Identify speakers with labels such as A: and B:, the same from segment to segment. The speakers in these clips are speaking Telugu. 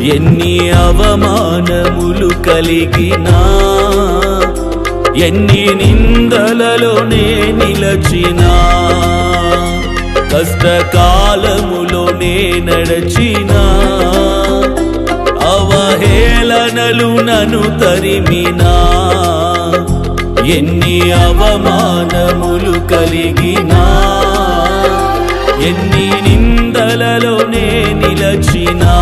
A: ఎన్ని అవమానములు కలిగినా, ఎన్ని నిందలలోనే నిలచినా, కష్టకాలములోనే నడచినా, అవహేళనలు నన్ను తరిమినా, ఎన్ని అవమానములు కలిగినా, ఎన్ని నిందలలోనే నిలచినా,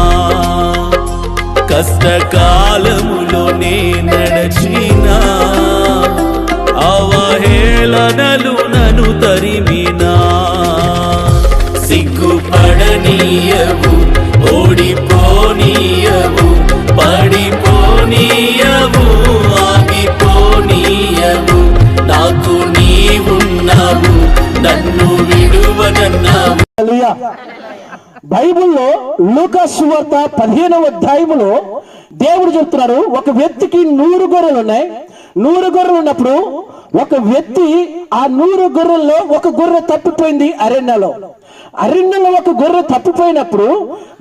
A: కష్టకాలములోనే నడచినా, అవహేళనలు నన్ను తరిమినా, సిగ్గుపడనీయవు, ఓడిపోనీయవు, పడిపోనీయవు, ఆగిపోనీయవు, నాకు నీవున్నావు, నన్ను విడువనన్నావు.
B: బైబిల్లో లూకా సువార్త 15వ అధ్యాయములో దేవుడు చెప్తున్నాడు, ఒక వ్యక్తికి 100 గొర్రెలు ఉన్నాయి. 100 గొర్రెలు ఉన్నప్పుడు ఒక వ్యక్తి ఆ 100 గొర్రెల్లో ఒక గొర్రె తప్పిపోయింది. అరణ్యంలో ఒక గొర్రె తప్పిపోయినప్పుడు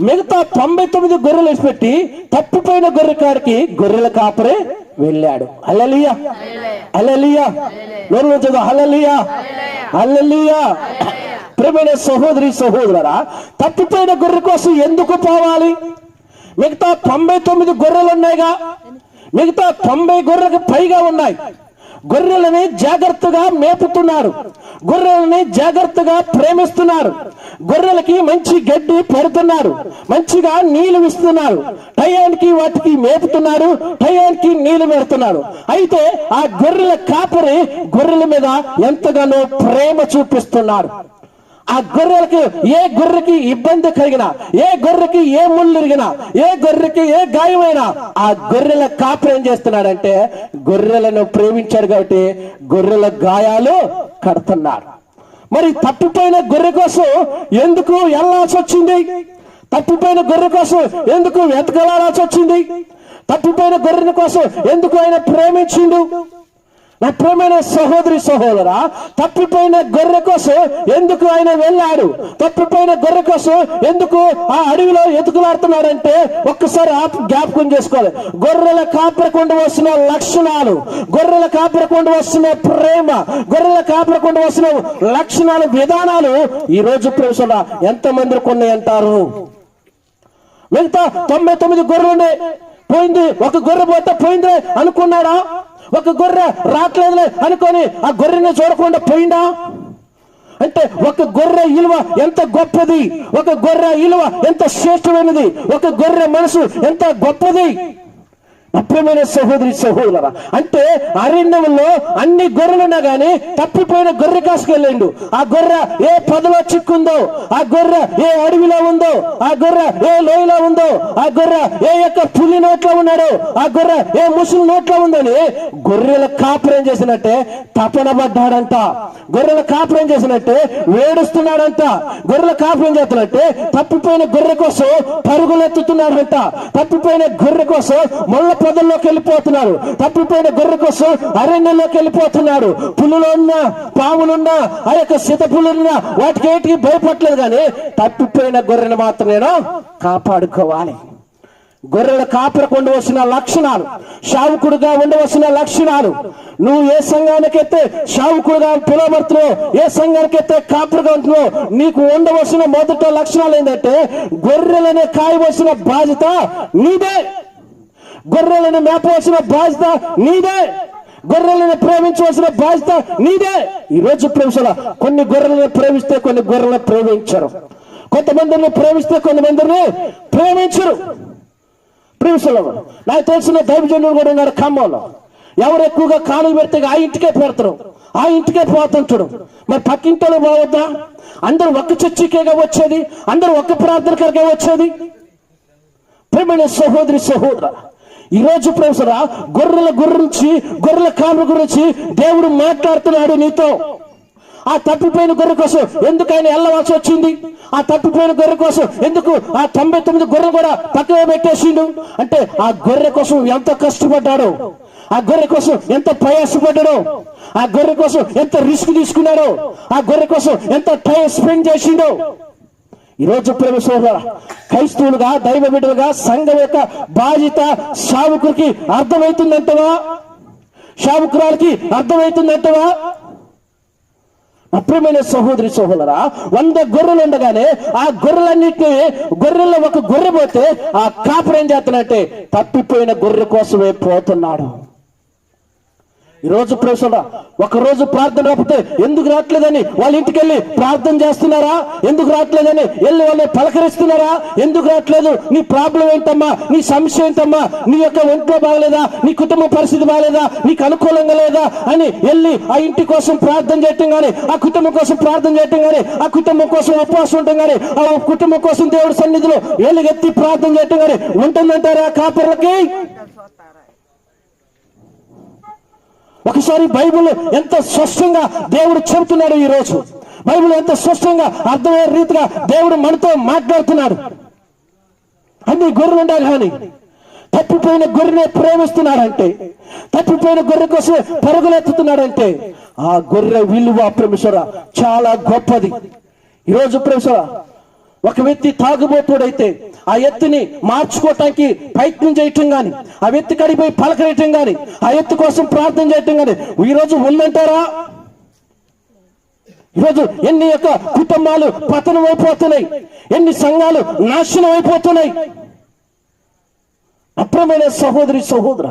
B: మిగతా 99 గొర్రెలు వేసిపెట్టి తప్పిపోయిన గొర్రె కాడికి గొర్రెల కాపరే వెళ్ళాడు. హల్లెలూయా, హల్లెలూయా, హల్లెలూయా, హల్లెలూయా. ప్రియమైన సహోదరి సహోదరులారా, తప్పిపోయిన గొర్రె కోసం ఎందుకు పోవాలి? మిగతా 99 గొర్రెలు ఉన్నాయిగా, మిగతా 90 గొర్రెలకు పైగా ఉన్నాయి. గొర్రెలని జాగ్రత్తగా మేపుతున్నారు, గొర్రెలని జాగ్రత్తగా ప్రేమిస్తున్నారు, గొర్రెలకి మంచి గడ్డి పెడుతున్నారు, మంచిగా నీళ్లు ఇస్తున్నారు, టయానికి వాటికి మేపుతున్నారు, టయానికి నీళ్లు పెడుతున్నారు. అయితే ఆ గొర్రెల కాపరి గొర్రెల మీద ఎంతగానో ప్రేమ చూపిస్తున్నారు. ఆ గొర్రెలకి ఏ గొర్రెకి ఇబ్బంది కలిగినా, ఏ గొర్రెకి ఏ ముళ్ళు ఇరిగినా, ఏ గొర్రెకి ఏ గాయమైనా ఆ గొర్రెల కాపరి ఏం చేస్తున్నాడంటే గొర్రెలను ప్రేమించాడు కాబట్టి గొర్రెల గాయాలు కడుతున్నాడు. మరి తప్పిపోయిన గొర్రె కోసం ఎందుకు వెళ్ళాల్సి వచ్చింది? తప్పిపోయిన గొర్రె కోసం ఎందుకు వెతకలాడాల్సి వచ్చింది? తప్పిపోయిన గొర్రెల కోసం ఎందుకు ఆయన ప్రేమించిండు? నా ప్రియమైన సహోదరి సహోదరా, తప్పిపోయిన గొర్రె కోసం ఎందుకు ఆయన వెళ్ళాడు? తప్పిపోయిన గొర్రె కోసం ఎందుకు ఆ అడవిలో ఎతుకులాడుతున్నాడంటే ఒక్కసారి జ్ఞాపకం చేసుకోవాలి. గొర్రెల కాపరకుండా వస్తున్న లక్షణాలు, గొర్రెల కాపరకుండా వస్తున్న ప్రేమ, గొర్రెల కాపరకుండా వస్తున్న లక్షణాలు, విధానాలు ఈ రోజు ప్రవేశంలో ఎంతమందికి ఉన్నాయంటారు? మిగతా 99 గొర్రెలు పోయింది, ఒక గొర్రె పోతే పోయింది అనుకున్నాడా? ఒక గొర్రె రావట్లేదులే అనుకొని ఆ గొర్రెని చూడకుండా పోయిందా? అంటే ఒక గొర్రె విలువ ఎంత గొప్పది, ఒక గొర్రె విలువ ఎంత శ్రేష్టమైనది, ఒక గొర్రె మనసు ఎంత గొప్పది. అప్రమైన సహోదరి సహోదరులారా, అంటే అరణ్యంలో అన్ని గొర్రెలున్నా గానీ తప్పిపోయిన గొర్రె కాసుకెళ్ళిండు. ఆ గొర్రె ఏ పొదలో చిక్కుందో, ఆ గొర్రె ఏ అడవిలో ఉందో, ఆ గొర్రె ఏ లోయలో ఉందో, ఆ గొర్రె ఏ యొక్క పులి నోట్లో ఉన్నాడో, ఆ గొర్రె ఏ ముసులు నోట్లో ఉందని గొర్రెల కాపురం చేసినట్టే తపన పడ్డాడంట. గొర్రెల కాపురం చేసినట్టే వేడుస్తున్నాడంట. గొర్రెల కాపురం చేస్తున్నట్టే తప్పిపోయిన గొర్రె కోసం పరుగులెత్తుతున్నాడంట. తప్పిపోయిన గొర్రె కోసం ముళ్ళ పొదల్లోకి వెళ్ళిపోతున్నారు. తప్పిపోయిన గొర్రె కోసం అరణ్యంలోకి వెళ్ళిపోతున్నారు. పులులు ఉన్నా, పాములున్నా, ఆ యొక్క సితపులున్నా వాటికి ఏంటికి భయపడలేదు. కానీ తప్పిపోయిన గొర్రెను మాత్రం నేను కాపాడుకోవాలి. గొర్రెల కాపరకు ఉండవలసిన లక్షణాలు, శావుకుడుగా ఉండవలసిన లక్షణాలు. నువ్వు ఏ సంఘానికైతే శావుకుడుగా పిలువబడుతున్నావు, ఏ సంఘానికైతే కాపరుగా ఉంటున్నావు, నీకు ఉండవలసిన మొదట లక్షణాలు ఏంటంటే గొర్రెలనే కాయవలసిన బాధ్యత నీదే, గొర్రెలను మేపవలసిన బాధ్యత నీదే, గొర్రెలను ప్రేమించవలసిన బాధ్యత నీదే. ఈ రోజు ప్రేమించాల. కొన్ని గొర్రెలను ప్రేమిస్తే కొన్ని గొర్రెలను ప్రేమించరు, కొంతమందిని ప్రేమిస్తే కొంతమందిని ప్రేమించరు. ప్రేమించలో నాకు తెలిసిన దైవజనుడు కూడా ఉన్నారు ఖమ్మంలో. ఎవరు ఎక్కువగా కాలు పెడితే ఆ ఇంటికే పెడతారు, ఆ ఇంటికే పోతుంటాడు. మరి పక్కింటిలో పోవద్దా? అందరూ ఒక్క చర్చికేగా వచ్చేది, అందరూ ఒక్క ప్రార్థనకే వచ్చేది. ప్రేమైన సహోదరి సహోదర, ఈ రోజు ప్రేమరా గొర్రెల గురించి, గొర్రెల కాపరి గురించి దేవుడు మాట్లాడుతున్నాడు నీతో. ఆ తప్పిపోయిన గొర్రె కోసం ఎందుకు ఆయన వెళ్ళవలసి వచ్చింది? ఆ తప్పిపోయిన గొర్రె కోసం ఎందుకు ఆ 99 గొర్రె కూడా పక్కన పెట్టేసిండు? అంటే ఆ గొర్రె కోసం ఎంత కష్టపడ్డాడో, ఆ గొర్రె కోసం ఎంత ప్రయాసపడ్డాడో, ఆ గొర్రె కోసం ఎంత రిస్క్ తీసుకున్నాడో, ఆ గొర్రె కోసం ఎంత టైం స్పెండ్ చేసిండో. ఈరోజు ప్రేమ సోదరులారా, క్రైస్తవులుగా దైవ బిడ్డలుగా సంఘం యొక్క బాధ్యత సేవకుడికి అర్థమవుతుందంటవా? సేవకురాలకి అర్థమవుతుందంటవా? అప్రియమైన సహోదరి సహోదరా, 100 గొర్రెలు ఉండగానే ఆ గొర్రెల్లో ఒక గొర్రె పోతే ఆ కాపరి ఏం చేస్తున్నాడంటే తప్పిపోయిన గొర్రె కోసమే పోతున్నాడు. ఈరోజు ప్రేక్షకుడా, ఒక రోజు ప్రార్థన రాకపోతే ఎందుకు రావట్లేదని వాళ్ళ ఇంటికి వెళ్ళి ప్రార్థన చేస్తున్నారా? ఎందుకు రావట్లేదని వెళ్ళి వాళ్ళని పలకరిస్తున్నారా? ఎందుకు రావట్లేదు? నీ ప్రాబ్లం ఏంటమ్మా? నీ సమస్య ఏంటమ్మా? నీ యొక్క ఒంట్లో బాగలేదా? నీ కుటుంబ పరిస్థితి బాగలేదా? నీకు అనుకూలంగా లేదా అని వెళ్ళి ఆ ఇంటి కోసం ప్రార్థన చేయటం కానీ, ఆ కుటుంబం కోసం ప్రార్థన చేయటం కానీ, ఆ కుటుంబం కోసం ఉపవాసం ఉండటం కానీ, ఆ కుటుంబం కోసం దేవుడి సన్నిధిలో ఎలుగెత్తి ప్రార్థన చేయటం కానీ ఉంటుందంటారా కాపర్లకి? ఒకసారి బైబిల్ ఎంత స్పష్టంగా దేవుడు చెబుతున్నాడు. ఈ రోజు బైబిల్ ఎంత స్పష్టంగా అర్థమయ్యే రీతిగా దేవుడు మనతో మాట్లాడుతున్నాడు. అన్ని గొర్రెలు ఉండాలి కానీ తప్పిపోయిన గొర్రెనే ప్రేమిస్తున్నాడంటే, తప్పిపోయిన గొర్రె కోసం పరుగులెత్తుతున్నాడంటే ఆ గొర్రె విలువ ప్రేమిశ్వర చాలా గొప్పది. ఈరోజు ప్రేమిశ్వర, ఒక వ్యక్తి తాగుబోతుడైతే ఆ ఎత్తుని మార్చుకోవటానికి ప్రయత్నం చేయటం గాని, ఆ వ్యక్తి కడిపోయి పలకరేయటం గాని, ఆ ఎత్తు కోసం ప్రార్థన చేయటం గాని ఈరోజు ఉందంటారా? ఈరోజు ఎన్ని యొక్క కుటుంబాలు పతనం అయిపోతున్నాయి, ఎన్ని సంఘాలు నాశనం అయిపోతున్నాయి. అప్రియమైన సహోదరి సహోదర,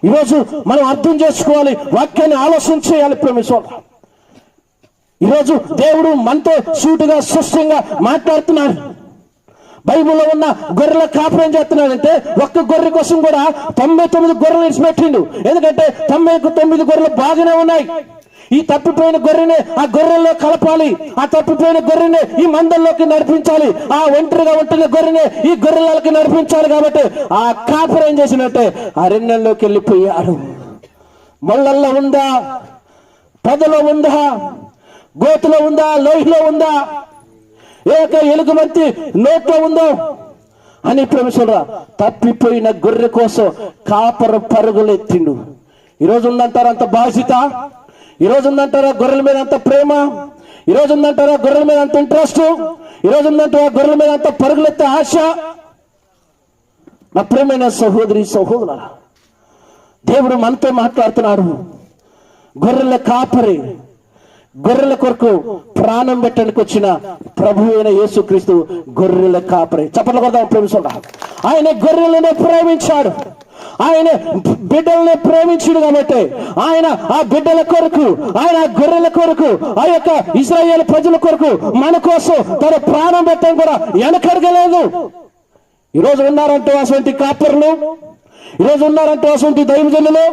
B: ఈరోజు మనం అర్థం చేసుకోవాలి, వాక్యాన్ని ఆలోచన చేయాలి. ప్రేమిశ్వర, ఈరోజు దేవుడు మనతో సూటుగా స్పష్టంగా మాట్లాడుతున్నాడు. బైబిల్లో ఉన్న గొర్రెల కాపురం చేస్తున్నాడంటే ఒక్క గొర్రె కోసం కూడా 99 గొర్రెలు ఇచ్చిపెట్టిండు. ఎందుకంటే 99 గొర్రెలు బాగానే ఉన్నాయి. ఈ తప్పిపోయిన గొర్రెనే ఆ గొర్రెల్లో కలపాలి, ఆ తప్పిపోయిన గొర్రెనే ఈ మందల్లోకి నడిపించాలి, ఆ ఒంటరిగా ఉంటున్న గొర్రెనే ఈ గొర్రెలకి నడిపించాలి. కాబట్టి ఆ కాపురం ఏం చేసినట్టే అరణ్యంలోకి వెళ్ళిపోయాడు. మొళ్ళల్లో ఉందా, పొదలో ఉందా, గోతులో ఉందా, లోహిలో ఉందా, ఏక ఎలుగుబంటి నోట్లో ఉందో అని ప్రేమిస్తున్నా తప్పిపోయిన గొర్రె కోసం కాపర పరుగులు ఎత్తిండు. ఈరోజు ఉందంటారా అంత బాధ్యత? ఈరోజు ఉందంటారా గొర్రెల మీద అంత ప్రేమ? ఈరోజు ఉందంటారా గొర్రెల మీద అంత ఇంట్రెస్ట్? ఈరోజు ఉందంటారా గొర్రెల మీద అంత పరుగులెత్తే ఆశ? నా ప్రేమైన సహోదరి సహోదర, దేవుడు మనతో మాట్లాడుతున్నాడు. గొర్రెల కాపరి, గొర్రెల కొరకు ప్రాణం పెట్టడానికి వచ్చిన ప్రభు అయిన యేసుక్రీస్తు గొర్రెల కాపరి. చప్పట్లు కొడదాం ప్రేమించుకుంటా. ఆయన గొర్రెలను ప్రేమించాడు, ఆయన బిడ్డల్ని ప్రేమించాడు. కాబట్టి ఆయన ఆ బిడ్డల కొరకు, ఆయన గొర్రెల కొరకు, ఆ యొక్క ఇశ్రాయేలు ప్రజల కొరకు మన కోసం తన ప్రాణం పెట్టడం కూడా వెనకడగలేదు. ఈరోజు ఉన్నారంటే అటువంటి కాపర్లు, ఈరోజు ఉన్నారంటే అటువంటి దైవజనులు.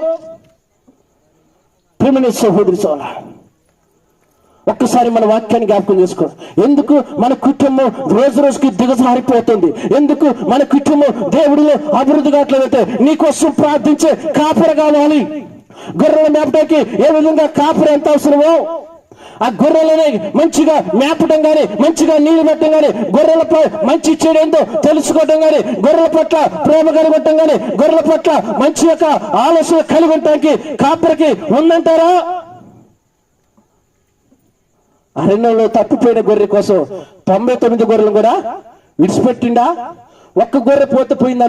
B: ప్రియమైన సహోదరి సోదరా, ఒక్కసారి మన వాక్యాన్ని జ్ఞాపకం చేసుకో. ఎందుకు మన కుటుంబం రోజు రోజుకి దిగజారిపోతుంది? ఎందుకు మన కుటుంబం దేవుడిలో అభివృద్ధి కావట్లేదంటే నీకోసం ప్రార్థించే కాపర కావాలి. గొర్రెల మేపటానికి ఏ విధంగా కాపర ఎంత అవసరమో ఆ గొర్రెలని మంచిగా మేపటం గాని, మంచిగా నీళ్లు పెట్టడం గాని, గొర్రెలపై మంచి చెడు ఏందో తెలుసుకోవటం గాని, గొర్రెల పట్ల ప్రేమ కలిగి ఉండటం గాని, గొర్రెల పట్ల మంచి యొక్క ఆలోచన కలిగి ఉండటానికి కాపరికి ఉందంటారా? అరణ్యంలో తప్పిపోయిన గొర్రె కోసం 99 గొర్రెలు కూడా విడిచిపెట్టిండా? ఒక్క గొర్రె పోతే పోయింది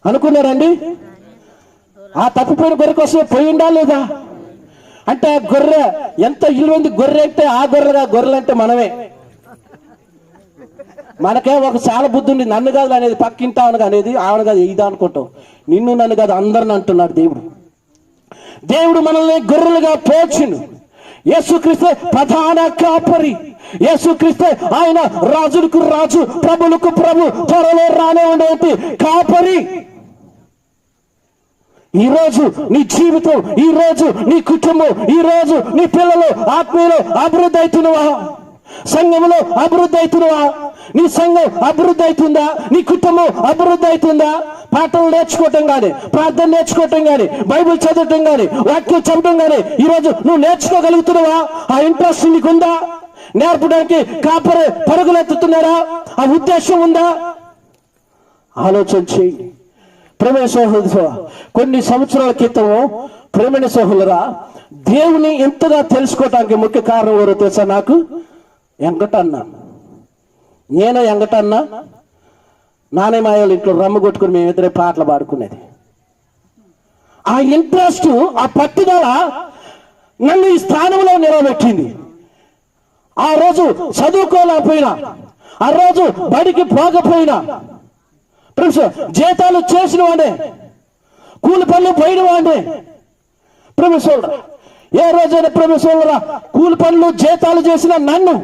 B: అనుకున్నారండి? ఆ తప్పిపోయిన గొర్రె కోసం పోయిందా లేదా? అంటే ఆ గొర్రె ఎంత ఇల్లుంది? గొర్రె అంటే ఆ గొర్రెలు అంటే మనమే. మనకే ఒక చాలా బుద్ధి ఉంది. నన్ను కాదు అనేది, పక్కింటా అని అనేది, ఆవిడ కాదు ఇదా అనుకుంటాం. నిన్ను నన్ను కాదు అందరిని అంటున్నాడు దేవుడు. దేవుడు మనల్ని గొర్రెలుగా పోల్చిండు. యేసుక్రీస్తే ప్రధాన కాపరి. యేసుక్రీస్తే ఆయన రాజులకు రాజు, ప్రభులకు ప్రభు, త్వరలో రానే ఉండేటి కాపరి. ఈ రోజు నీ జీవితం, ఈ రోజు నీ కుటుంబం, ఈ రోజు నీ పిల్లలు ఆత్మీయులు అభివృద్ధి అవుతున్నావా? సంఘంలో అభివృద్ధి అవుతున్నావా? నీ సంఘం అభివృద్ధి అవుతుందా? నీ కుటుంబం అభివృద్ధి అవుతుందా? పాఠాలు నేర్చుకోవటం కానీ, ప్రార్థన నేర్చుకోవటం కానీ, బైబిల్ చదవటం కానీ, వాక్యం చదవటం కానీ ఈరోజు నువ్వు నేర్చుకోగలుగుతున్నావా? ఆ ఇంట్రెస్ట్ నీకుందా? నేర్పడానికి కాపరి పరుగులెత్తుతున్నారా? ఆ ఉద్దేశం ఉందా? ఆలోచన చేయి. ప్రేమ సహోదరు, కొన్ని సంవత్సరాల క్రితం ప్రేమైన సహోదరా, దేవుని ఎంతగా తెలుసుకోవటానికి ముఖ్య కారణం ఎవరో తెలుసా? నాకు వెంకటన్న, నేను వెంకటన్న, నానేమాయోళ్ళు ఇంట్లో రమ్ము కొట్టుకుని మేమిద్దరే పాటలు పాడుకునేది. ఆ ఇంట్రెస్ట్, ఆ పట్టుదల నన్ను ఈ స్థానంలో నిలబెట్టింది. ఆ రోజు చదువుకోలేకపోయినా, ఆ రోజు బడికి పోకపోయినా, జీతాలు చేసిన వాడే, కూలి పనులు పోయిన వాడే, ప్రొఫెసర్ ఏ రోజైనా ప్రొఫెసర్ కూలి పనులు జీతాలు చేసిన నన్ను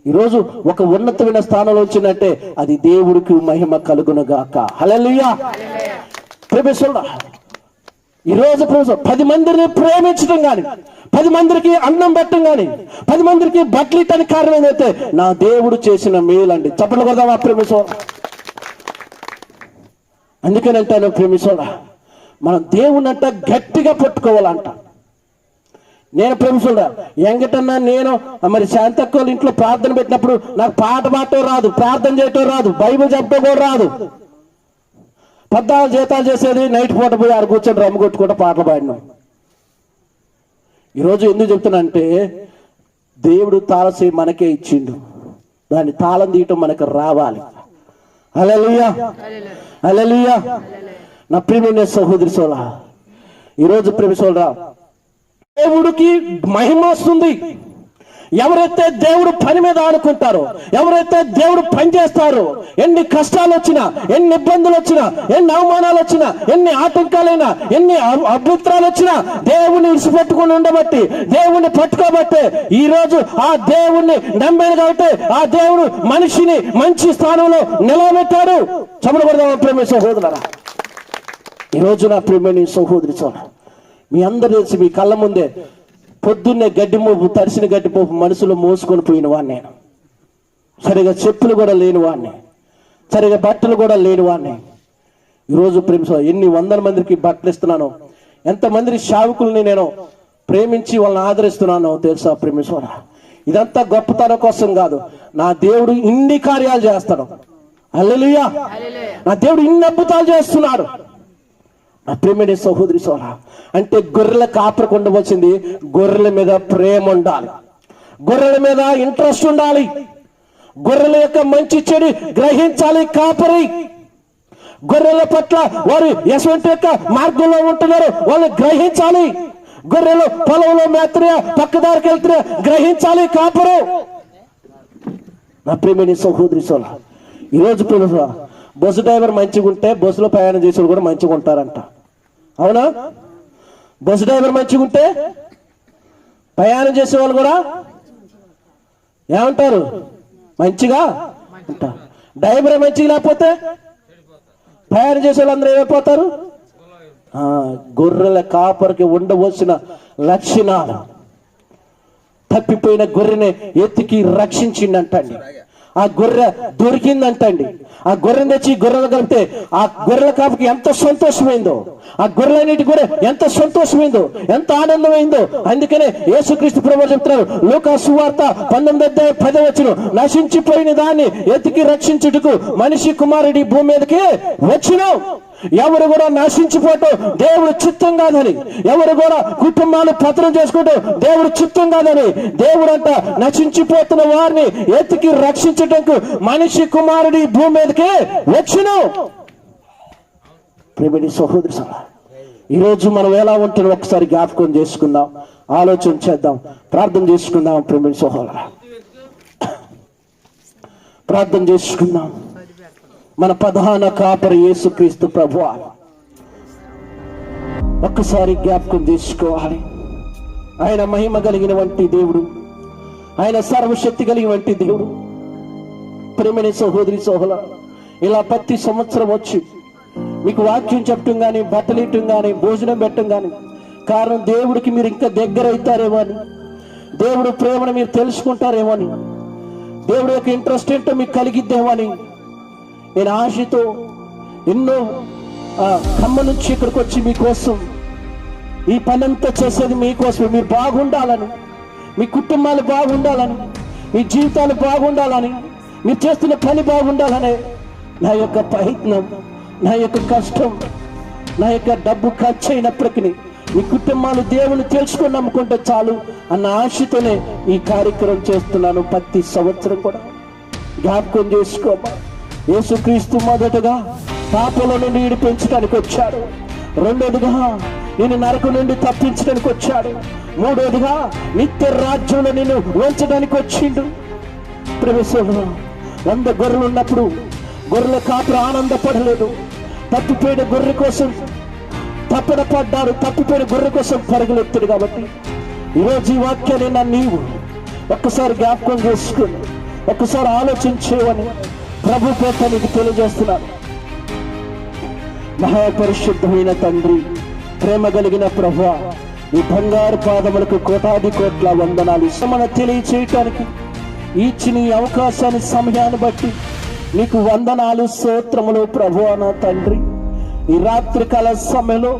B: ఈరోజు ఒక ఉన్నతమైన స్థానంలో వచ్చినట్టే అది దేవుడికి మహిమ కలుగునుగాక. హల్లెలూయా. ప్రొఫెసర్ ఈరోజు ప్రొఫెసర్ 10 మందిని ప్రేమించడం కానీ, 10 మందికి అన్నం పెట్టడం కానీ, 10 మందికి బట్టలు ఇట్టని కారణం ఏంటంటే నా దేవుడు చేసిన మేలండి. చప్పట్లు కొడదామా ప్రొఫెసర్? అందుకనంటాను ప్రేమిసోడ, మనం దేవునంట గట్టిగా పట్టుకోవాలంట. నేను ప్రేమిసోడ వెంకటన్నా, నేను మరి శాంతక్క వాళ్ళ ఇంట్లో ప్రార్థన పెట్టినప్పుడు నాకు పాట పాడటం రాదు, ప్రార్థన చేయటం రాదు, బైబిల్ చెప్పడం కూడా రాదు. 14 జీతాలు చేసేది, నైట్ పూట పోయి ఆడ కూర్చొని రమ్ము కొట్టుకుంటూ పాటలు పాడినాం. ఈరోజు ఎందుకు చెప్తున్నా అంటే దేవుడు తాళసి మనకే ఇచ్చిండు, దాన్ని తాళం తీయటం మనకు రావాలి. హల్లెలూయా, హల్లెలూయా. నా ప్రియమైన సహోదరి సోలా, ఈరోజు ప్రేమ సోదరా, దేవుడికి మహిమ వస్తుంది ఎవరైతే దేవుడు పని మీద ఆడుకుంటారో, ఎవరైతే దేవుడు పని చేస్తారో, ఎన్ని కష్టాలు వచ్చినా, ఎన్ని ఇబ్బందులు వచ్చినా, ఎన్ని అవమానాలు వచ్చినా, ఎన్ని ఆటంకాలైనా, ఎన్ని అభ్యంతరాలు వచ్చినా దేవుణ్ణి విడిచిపెట్టుకుని ఉండబట్టి, దేవుణ్ణి పట్టుకోబట్టే ఈ రోజు ఆ దేవుణ్ణి నమ్మాను కాబట్టి ఆ దేవుడు మనిషిని మంచి స్థానంలో నిలబెట్టాడు. చమడబడదాం ప్రేమ సహోదరులారా. ఈరోజు నా ప్రేమని సహోదరి చూడ, మీ అందరూ తెలిసి మీ కళ్ళ ముందే పొద్దున్నే గడ్డి మోపు, తడిసిన గడ్డి మోపు మనసులో మోసుకొని పోయిన వాడిని నేను. సరిగా చెప్పులు కూడా లేని వాడిని, సరిగా బట్టలు కూడా లేని వాడిని. ఈరోజు ప్రేమ ఎన్ని 100 మందికి బట్టలు ఇస్తున్నాను, ఎంతమంది సేవకుల్ని నేను ప్రేమించి వాళ్ళని ఆదరిస్తున్నాను తెలుసా ప్రేమేశ్వర. ఇదంతా గొప్పతనం కోసం కాదు, నా దేవుడు ఇన్ని కార్యాలు చేస్తాడు. హల్లెలూయా. నా దేవుడు ఇన్ని అద్భుతాలు చేస్తున్నాడు. నా ప్రేమని సహోదరి సోదరా, అంటే గొర్రెల కాపరికి ఉండవలసింది గొర్రెల మీద ప్రేమ ఉండాలి, గొర్రెల మీద ఇంట్రెస్ట్ ఉండాలి, గొర్రెల యొక్క మంచి చెడు గ్రహించాలి కాపరి. గొర్రెల పట్ల వారు ఎటువంటి యొక్క మార్గంలో ఉంటున్నారో వాళ్ళు గ్రహించాలి. గొర్రెలు పొలంలో మేత్రయా పక్కదారికి వెళ్తున్నా గ్రహించాలి కాపరు. నా ప్రేమని సహోదరి సోదరా, ఈరోజు బస్సు డ్రైవర్ మంచిగా ఉంటే బస్సులో ప్రయాణం చేసేవాళ్ళు కూడా మంచిగా ఉంటారంట. అవునా? బస్సు డ్రైవర్ మంచిగా ఉంటే ప్రయాణం చేసేవాళ్ళు కూడా ఏమంటారు? మంచిగా ఉంటారు. డ్రైవర్ మంచిగా లేకపోతే ప్రయాణం చేసే వాళ్ళందరూ ఏమైపోతారు? గొర్రెల కాపరికి ఉండవలసిన లక్షణాలు. తప్పిపోయిన గొర్రెని ఎత్తికి రక్షించిండంటండి. ఆ గొర్రె దొరికిందంటండి. ఆ గొర్రెని తెచ్చి గొర్రెలు కలిపితే ఆ గొర్రెల కాపుకి ఎంత సంతోషమైందో, ఆ గొర్రెలన్నిటి కూడా ఎంత సంతోషమైందో, ఎంత ఆనందమైందో. అందుకనే యేసుక్రీస్తు ప్రభువు చెప్తున్నారు, లూకా సువార్త 19:10 నశించిపోయిన దాన్ని ఎతికి రక్షించుటకు మనిషి కుమారుడి భూమి మీదకి వచ్చిన. ఎవరు కూడా నశించిపోవటం దేవుడు చిత్తం కాదని, ఎవరు కూడా కుటుంబాలు పత్రం చేసుకోవటం దేవుడు చిత్తం కాదని, దేవుడు అంట నశించిపోతున్న వారిని ఎతికి రక్షించటకు మనిషి కుమారుడి భూమి మీదకి వచ్చిన. ప్రియమైన సహోదరి సోదరా, ఈరోజు మనం ఎలా ఉంటున్నాం ఒకసారి జ్ఞాపకం చేసుకుందాం, ఆలోచన చేద్దాం, ప్రార్థన చేసుకుందాం. ప్రియమైన సహోదరా, ప్రార్థన చేసుకుందాం. మన ప్రధాన కాపరి యేసుక్రీస్తు ప్రభువు ఒక్కసారి జ్ఞాపకం చేసుకోవాలి. ఆయన మహిమ కలిగినటువంటి దేవుడు, ఆయన సర్వశక్తి కలిగినటువంటి దేవుడు. ప్రియమైన సహోదరి సోదరులా, ఇలా ప్రతి సంవత్సరం వచ్చి మీకు వాక్యం చెప్పటం కానీ, బట్టలు ఇట్టం కానీ, భోజనం పెట్టడం కానీ కారణం దేవుడికి మీరు ఇంకా దగ్గర అవుతారేమో అని, దేవుడు ప్రేమను మీరు తెలుసుకుంటారేమో అని, దేవుడి యొక్క ఇంట్రెస్ట్ ఏంటో మీకు కలిగిద్దేమో అని నేను ఆశతో ఎన్నో ఖమ్మం నుంచి ఇక్కడికి వచ్చి మీకోసం ఈ పనంతా చేసేది మీకోసం. మీరు బాగుండాలని, మీ కుటుంబాలు బాగుండాలని, మీ జీవితాలు బాగుండాలని, మీరు చేస్తున్న పని బాగుండాలనే నా యొక్క ప్రయత్నం, నా యొక్క కష్టం, నా యొక్క డబ్బు ఖర్చు అయినప్పటికీ ఈ కుటుంబాలు దేవుని తెలుసుకొని నమ్ముకుంటే చాలు అన్న ఆశతోనే ఈ కార్యక్రమం చేస్తున్నాను. ప్రతి సంవత్సరం కూడా జ్ఞాపకం చేసుకోమా. యేసుక్రీస్తు మొదటగా పాపల నుండి విడిపించడానికి వచ్చాడు. రెండోదిగా నేను నరకం నుండి తప్పించడానికి వచ్చాడు. మూడోదిగా నిత్య రాజ్యంలో నేను ఉంచడానికి వచ్చిండు. ప్రవేశంలో 100 గొర్రెలు ఉన్నప్పుడు గొర్రెల కాపురు ఆనందపడలేదు. తప్పిపోయిన గొర్రె కోసం తప్పన పడ్డాడు. తప్పిపోయిన గొర్రె కోసం పరుగులెత్తాడు. కాబట్టి ఈరోజు ఈ వాక్యాన్ని నీవు ఒక్కసారి జ్ఞాపకం చేసుకుని ఒక్కసారి ఆలోచించేవని ప్రభు పేట నీకు తెలియజేస్తున్నాను. మహాపరిశుద్ధమైన తండ్రి, ప్రేమ కలిగిన ప్రభువా, ఈ బంగారు పాదములకు కోటాది కోట్ల వందనాలు. మన తెలియచేయటానికి ఇచ్చిన ఈ అవకాశాన్ని సమయాన్ని బట్టి నీకు వందనాలు, స్తోత్రములు ప్రభువా. నా తండ్రి, ఈ రాత్రి కాల సమయంలో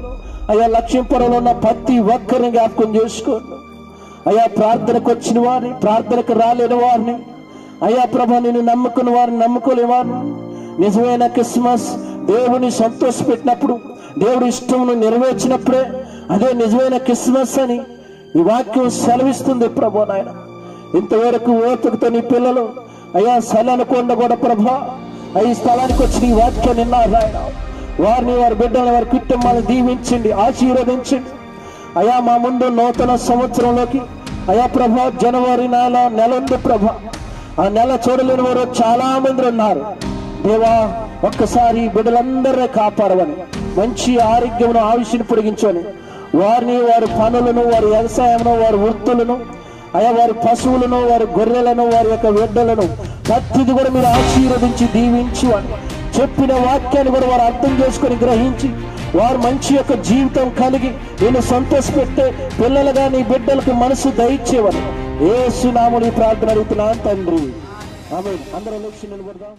B: అయ్యా లక్ష్మీపురంలో ఉన్న ప్రతి ఒక్కరిని జ్ఞాపకం చేసుకోండి. అయ్యా ప్రార్థనకు వచ్చిన వారిని, ప్రార్థనకు రాలేని వారిని, అయ్యా ప్రభా నేను నమ్ముకున్న వారిని, నమ్ముకోలేని వారిని, నిజమైన క్రిస్మస్ దేవుని సంతోషపెట్టినప్పుడు, దేవుడి ఇష్టమును నెరవేర్చినప్పుడే అదే నిజమైన క్రిస్మస్ అని ఈ వాక్యం సెలవిస్తుంది ప్రభు. నాయన ఇంతవరకు ఓపికతో నీ పిల్లలు అయ్యా సలనుకొండ కూడా ప్రభా ఈ స్థలానికి వచ్చి ఈ వాక్యాన్ని విన్నారు నాయన. వారిని, వారి బిడ్డలను, వారి కుటుంబాలను దీవించండి, ఆశీర్వదించండి. అయ్యా మా ముందు నూతన సంవత్సరంలోకి అయ్యా ప్రభా జనవరి నెల ఉంది ప్రభా. ఆ నెల చూడలేని వారు చాలా మంది ఉన్నారు దేవా. ఒక్కసారి బిడ్డలందరినీ కాపాడవని, మంచి ఆరోగ్యమును ఆయుష్ను పొడిగించని, వారిని, వారి పనులను, వారి వ్యవసాయమును, వారి వృత్తులను, అయ్యా వారి పశువులను, వారి గొర్రెలను, వారి యొక్క బిడ్డలను ప్రతిది కూడా మీరు ఆశీర్వదించి దీవించు అని చెప్పిన వాక్యాన్ని కూడా వారు అర్థం చేసుకొని గ్రహించి వారు మంచి యొక్క జీవితం కలిగి నేను సంతోషపెట్టే పిల్లలుగా నీ బిడ్డలకు మనసు దయచేవని యేసు నామములో ప్రార్థన అడుగుతున్నాను తండ్రి. ఆమేన్. అందరూ లేచి నిలబడదాం.